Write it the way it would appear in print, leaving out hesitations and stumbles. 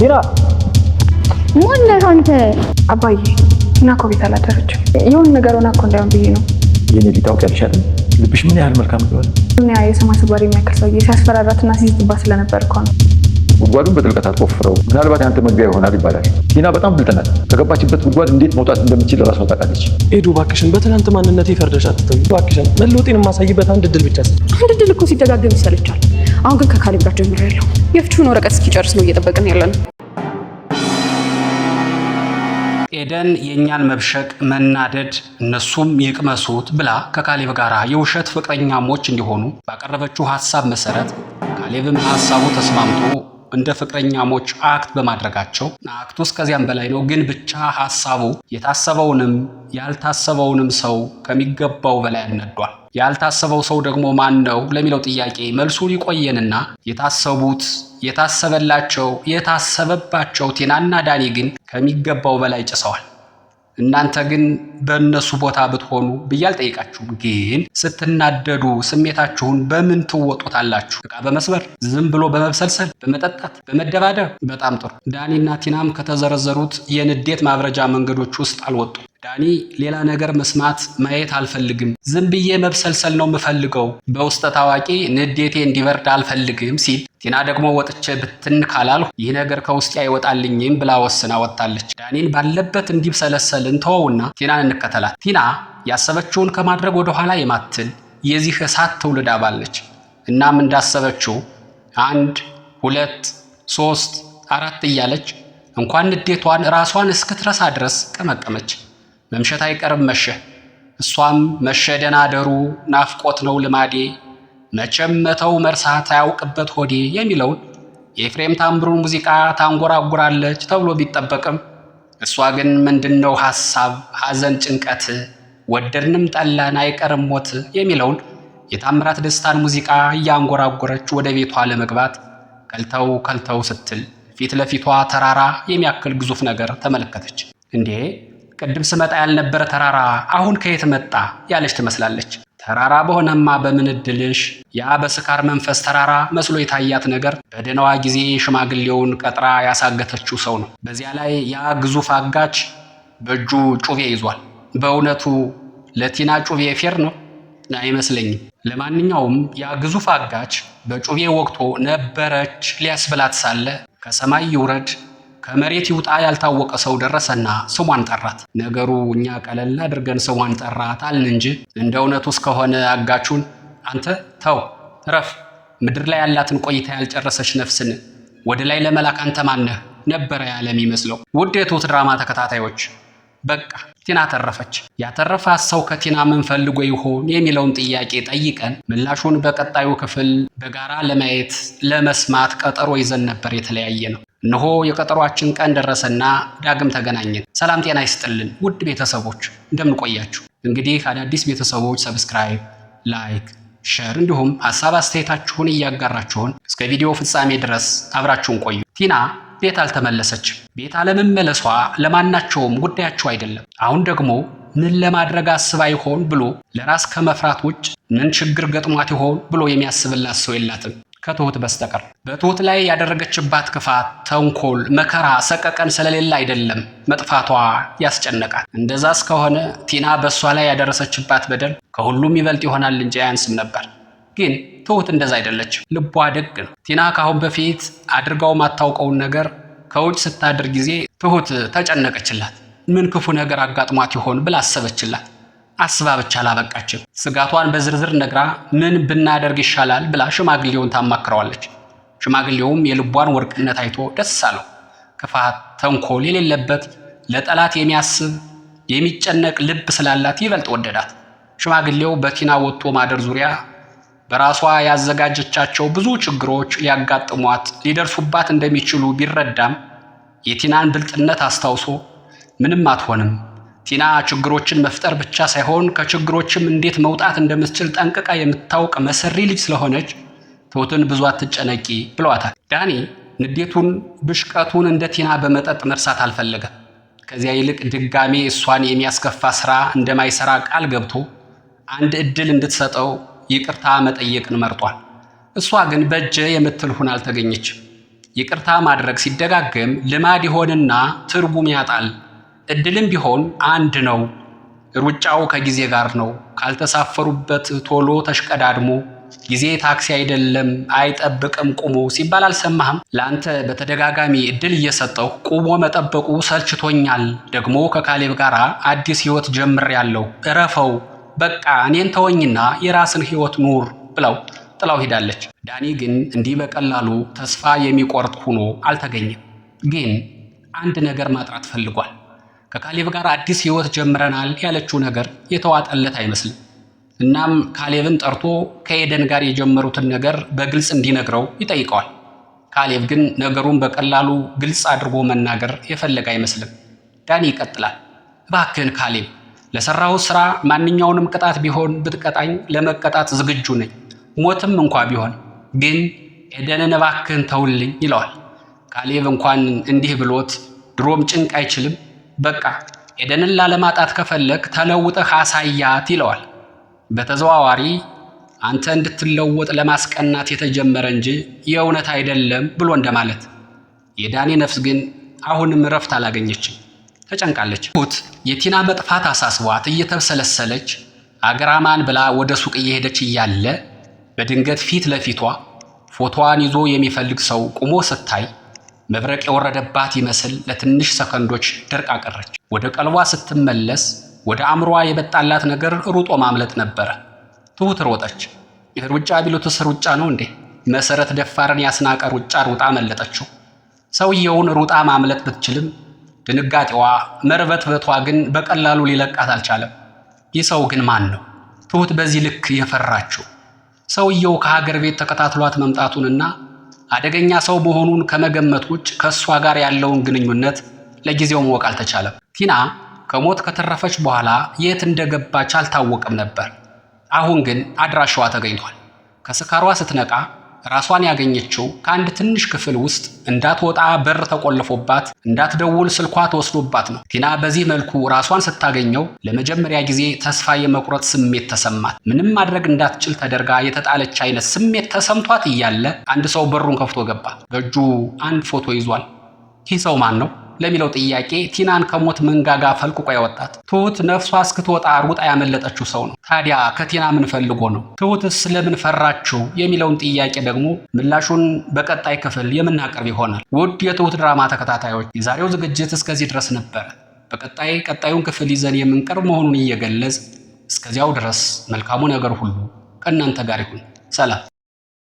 ቲና ማነህ አንተ? አባዬ ቲና እኮ ቤት አላደረችም። የሆነ ነገር ሆና እኮ እንዳይሆን ብዬ ነው። የኔ ሊታውቅ ያልሻል ልብሽ ምን ያህል መልካም እንደሆነ። ያ የሰማ ስባሪ የሚያክል ሰውዬ ሲያስፈራራትና ሲዝትባት ስለነበር እኮ ነው። ጉድጓዱን በጥልቀት አትቆፍረው፣ ምናልባት ያንተ መግቢያ ይሆናል ይባላል። ቲና በጣም ብልጥ ናት። ከገባችበት ጉድጓድ እንዴት መውጣት እንደምትችል ራሷ ታውቃለች። ኤዱ እባክሽን በትናንት ማንነቴ ፈርደሽ አትተውኝ እባክሽን። መለወጤን የማሳይበት አንድ እድል ብቻ ሰጥ። አንድ እድል እኮ ሲደጋገም ይሰለቻል። አሁን ግን ከካሌብ ጋር ጀምሬያለሁ። የፍቹን ወረቀት እስኪጨርስ ነው እየጠበቅን ያለነው። ኤደን የእኛን መብሸቅ መናደድ እነሱም ይቅመሱት ብላ ከካሌብ ጋር የውሸት ፍቅረኛሞች እንዲሆኑ ባቀረበችው ሀሳብ መሰረት ካሌብም ሀሳቡ ተስማምቶ እንደ ፍቅረኛሞች አክት በማድረጋቸው አክቱ ከዚያም በላይ ነው። ግን ብቻ ሀሳቡ የታሰበውንም ያልታሰበውንም ሰው ከሚገባው በላይ አነዷል። ያልታሰበው ሰው ደግሞ ማን ነው ለሚለው ጥያቄ መልሱን ይቆየንና የታሰቡት የታሰበላቸው የታሰበባቸው ቲናና ዳኒ ግን ከሚገባው በላይ ጭሰዋል። እናንተ ግን በእነሱ ቦታ ብትሆኑ ብዬ አልጠይቃችሁም። ግን ስትናደዱ ስሜታችሁን በምን ትወጡታላችሁ? ዕቃ በመስበር፣ ዝም ብሎ በመብሰልሰል፣ በመጠጣት፣ በመደባደብ? በጣም ጥሩ። ዳኒና ቲናም ከተዘረዘሩት የንዴት ማብረጃ መንገዶች ውስጥ አልወጡም። ዳኒ ሌላ ነገር መስማት ማየት አልፈልግም፣ ዝም ብዬ መብሰልሰል ነው የምፈልገው፣ በውስጠ ታዋቂ ንዴቴ እንዲበርድ አልፈልግም ሲል፣ ቲና ደግሞ ወጥቼ ብትን ካላልሁ ይህ ነገር ከውስጤ አይወጣልኝም ብላ ወስና ወጣለች። ዳኒን ባለበት እንዲብሰለሰል እንተወውና ቲናን እንከተላት። ቲና ያሰበችውን ከማድረግ ወደ ኋላ የማትል የዚህ እሳት ትውልድ አባል ነች። እናም እንዳሰበችው 1 2 3 4 እያለች እንኳን ንዴቷን ራሷን እስክትረሳ ድረስ ቀመቀመች። መምሸት አይቀርም መሸ። እሷም መሸ ደህና አደሩ ናፍቆት ነው ልማዴ መቼም መተው መርሳት አያውቅበት ሆዴ የሚለውን የኤፍሬም ታምሩን ሙዚቃ ታንጎራጉራለች ተብሎ ቢጠበቅም እሷ ግን ምንድነው ሐሳብ፣ ሐዘን፣ ጭንቀት ወደድንም ጠላን አይቀርም ሞት የሚለውን የታምራት ደስታን ሙዚቃ እያንጎራጎረች ወደ ቤቷ ለመግባት ከልተው ስትል ፊት ለፊቷ ተራራ የሚያክል ግዙፍ ነገር ተመለከተች። እንዴ ቅድም ስመጣ ያልነበረ ተራራ አሁን ከየት መጣ ያለች ትመስላለች። ተራራ በሆነማ በምን እድልሽ። ያ በስካር መንፈስ ተራራ መስሎ የታያት ነገር በደህናዋ ጊዜ ሽማግሌውን ቀጥራ ያሳገተችው ሰው ነው። በዚያ ላይ ያ ግዙፍ አጋች በእጁ ጩቤ ይዟል። በእውነቱ ለቲና ጩቤ ፌር ነው አይመስለኝም። ለማንኛውም ያ ግዙፍ አጋች በጩቤ ወቅቶ ነበረች ሊያስብላት ሳለ ከሰማይ ይውረድ ከመሬት ይውጣ ያልታወቀ ሰው ደረሰና ስሟን ጠራት። ነገሩ እኛ ቀለል አድርገን ስሟን ጠራት አልን እንጂ እንደ እውነቱ እስከሆነ አጋቹን አንተ ተው ረፍ፣ ምድር ላይ ያላትን ቆይታ ያልጨረሰች ነፍስን ወደ ላይ ለመላክ አንተ ማነህ ነበረ ያለ የሚመስለው። ውድ የትሁት ድራማ ተከታታዮች በቃ ቲና ተረፈች። ያተረፋት ሰው ከቲና ምን ፈልጎ ይሆን የሚለውን ጥያቄ ጠይቀን ምላሹን በቀጣዩ ክፍል በጋራ ለማየት ለመስማት ቀጠሮ ይዘን ነበር የተለያየ ነው። እነሆ የቀጠሯችን ቀን ደረሰና ዳግም ተገናኘን። ሰላም ጤና ይስጥልን ውድ ቤተሰቦች እንደምን ቆያችሁ? እንግዲህ አዳዲስ ቤተሰቦች ሰብስክራይብ፣ ላይክ፣ ሼር እንዲሁም ሐሳብ አስተያየታችሁን እያጋራችሁን እስከ ቪዲዮ ፍጻሜ ድረስ አብራችሁን ቆዩ። ቲና ቤት አልተመለሰችም። ቤት አለመመለሷ ለማናቸውም ጉዳያቸው አይደለም። አሁን ደግሞ ምን ለማድረግ አስባ ይሆን ብሎ ለራስ ከመፍራት ውጭ ምን ችግር ገጥሟት ይሆን ብሎ የሚያስብላት ሰው የላትም ከትሁት በስተቀር። በትሁት ላይ ያደረገችባት ክፋት፣ ተንኮል፣ መከራ፣ ሰቀቀን ስለሌለ አይደለም መጥፋቷ ያስጨነቃል። እንደዛ እስከሆነ ቲና በእሷ ላይ ያደረሰችባት በደል ከሁሉም ይበልጥ ይሆናል እንጂ አያንስም ነበር። ግን ትሁት እንደዛ አይደለችም። ልቧ ደግ ነው። ቲና ካሁን በፊት አድርጋው ማታውቀውን ነገር ከውጭ ስታደርግ ጊዜ ትሁት ተጨነቀችላት። ምን ክፉ ነገር አጋጥሟት ይሆን ብላ አሰበችላት። አስባ ብቻ አላበቃችም። ስጋቷን በዝርዝር ነግራ ምን ብናደርግ ይሻላል ብላ ሽማግሌውን ታማክረዋለች። ሽማግሌውም የልቧን ወርቅነት አይቶ ደስ አለው። ክፋት፣ ተንኮል የሌለበት ለጠላት የሚያስብ የሚጨነቅ ልብ ስላላት ይበልጥ ወደዳት። ሽማግሌው በቲና ወጥቶ ማደር ዙሪያ በራሷ ያዘጋጀቻቸው ብዙ ችግሮች ሊያጋጥሟት ሊደርሱባት እንደሚችሉ ቢረዳም የቲናን ብልጥነት አስታውሶ ምንም አትሆንም፣ ቲና ችግሮችን መፍጠር ብቻ ሳይሆን ከችግሮችም እንዴት መውጣት እንደምትችል ጠንቅቃ የምታውቅ መሰሪ ልጅ ስለሆነች ትሁትን ብዙ አትጨነቂ ብለዋታል። ዳኒ ንዴቱን ብሽቀቱን እንደ ቲና በመጠጥ መርሳት አልፈለገም። ከዚያ ይልቅ ድጋሜ እሷን የሚያስከፋ ስራ እንደማይሰራ ቃል ገብቶ አንድ እድል እንድትሰጠው ይቅርታ መጠየቅን መርጧል። እሷ ግን በእጄ የምትል ሆና አልተገኘችም። ይቅርታ ማድረግ ሲደጋገም ልማድ ይሆንና ትርጉም ያጣል። እድልም ቢሆን አንድ ነው። ሩጫው ከጊዜ ጋር ነው። ካልተሳፈሩበት ቶሎ ተሽቀዳድሞ ጊዜ ታክሲ አይደለም አይጠብቅም ቁሞ ሲባል አልሰማህም? ለአንተ በተደጋጋሚ እድል እየሰጠሁ ቁሞ መጠበቁ ሰልችቶኛል። ደግሞ ከካሌብ ጋር አዲስ ህይወት ጀምሬያለሁ። እረፈው፣ በቃ እኔን ተወኝና የራስን ህይወት ኑር ብለው ጥላው ሄዳለች። ዳኒ ግን እንዲህ በቀላሉ ተስፋ የሚቆርጥ ሆኖ አልተገኘም። ግን አንድ ነገር ማጥራት ፈልጓል። ከካሌብ ጋር አዲስ ህይወት ጀምረናል ያለችው ነገር የተዋጠለት አይመስልም። እናም ካሌብን ጠርቶ ከኤደን ጋር የጀመሩትን ነገር በግልጽ እንዲነግረው ይጠይቀዋል። ካሌብ ግን ነገሩን በቀላሉ ግልጽ አድርጎ መናገር የፈለገ አይመስልም። ዳኒ ይቀጥላል። እባክህን ካሌብ፣ ለሰራው ስራ ማንኛውንም ቅጣት ቢሆን ብትቀጣኝ ለመቀጣት ዝግጁ ነኝ፣ ሞትም እንኳ ቢሆን። ግን ኤደንን እባክህን ተውልኝ ይለዋል። ካሌብ እንኳን እንዲህ ብሎት ድሮም ጭንቅ አይችልም። በቃ ኤደንን ላለማጣት ከፈለግ ተለውጠህ አሳያት ይለዋል። በተዘዋዋሪ አንተ እንድትለወጥ ለማስቀናት የተጀመረ እንጂ የእውነት አይደለም ብሎ እንደማለት። የዳኒ ነፍስ ግን አሁንም እረፍት አላገኘችም፣ ተጨንቃለች። ትሁት የቲና መጥፋት አሳስቧት እየተብሰለሰለች አገራማን ብላ ወደ ሱቅ እየሄደች እያለ በድንገት ፊት ለፊቷ ፎቶዋን ይዞ የሚፈልግ ሰው ቁሞ ስታይ መብረቅ የወረደባት ይመስል ለትንሽ ሰከንዶች ደርቃ ቀረች። ወደ ቀልቧ ስትመለስ ወደ አእምሯ የበጣላት ነገር ሩጦ ማምለጥ ነበረ። ትሁት ሮጠች። ሩጫ ቢሉትስ ሩጫ ነው እንዴ? መሰረት ደፋርን ያስናቀ ሩጫ ሩጣ መለጠችው። ሰውየውን ሩጣ ማምለጥ ብትችልም ድንጋጤዋ መርበትበቷ ግን በቀላሉ ሊለቃት አልቻለም። ይህ ሰው ግን ማን ነው? ትሁት በዚህ ልክ የፈራችው ሰውየው ከሀገር ቤት ተከታትሏት መምጣቱንና አደገኛ ሰው መሆኑን ከመገመት ውጭ ከእሷ ጋር ያለውን ግንኙነት ለጊዜው ማወቅ አልተቻለም። ቲና ከሞት ከተረፈች በኋላ የት እንደገባች አልታወቀም ነበር። አሁን ግን አድራሻዋ ተገኝቷል። ከስካሯ ስትነቃ ራሷን ያገኘችው ከአንድ ትንሽ ክፍል ውስጥ እንዳትወጣ በር ተቆልፎባት እንዳትደውል ስልኳ ተወስዶባት ነው። ቲና በዚህ መልኩ ራሷን ስታገኘው ለመጀመሪያ ጊዜ ተስፋ የመቁረጥ ስሜት ተሰማት። ምንም ማድረግ እንዳትችል ተደርጋ የተጣለች አይነት ስሜት ተሰምቷት እያለ አንድ ሰው በሩን ከፍቶ ገባ። በእጁ አንድ ፎቶ ይዟል። ይህ ሰው ማን ነው ለሚለው ጥያቄ ቲናን ከሞት መንጋጋ ፈልቅቆ ያወጣት ትሁት ነፍሷ እስክትወጣ ሩጣ ያመለጠችው ሰው ነው። ታዲያ ከቲና ምን ፈልጎ ነው? ትሁትስ ስለምን ፈራችው የሚለውን ጥያቄ ደግሞ ምላሹን በቀጣይ ክፍል የምናቀርብ ይሆናል። ውድ የትሁት ድራማ ተከታታዮች የዛሬው ዝግጅት እስከዚህ ድረስ ነበር። ቀጣዩን ክፍል ይዘን የምንቀርብ መሆኑን እየገለጽ እስከዚያው ድረስ መልካሙ ነገር ሁሉ ከእናንተ ጋር ይሁን። ሰላም።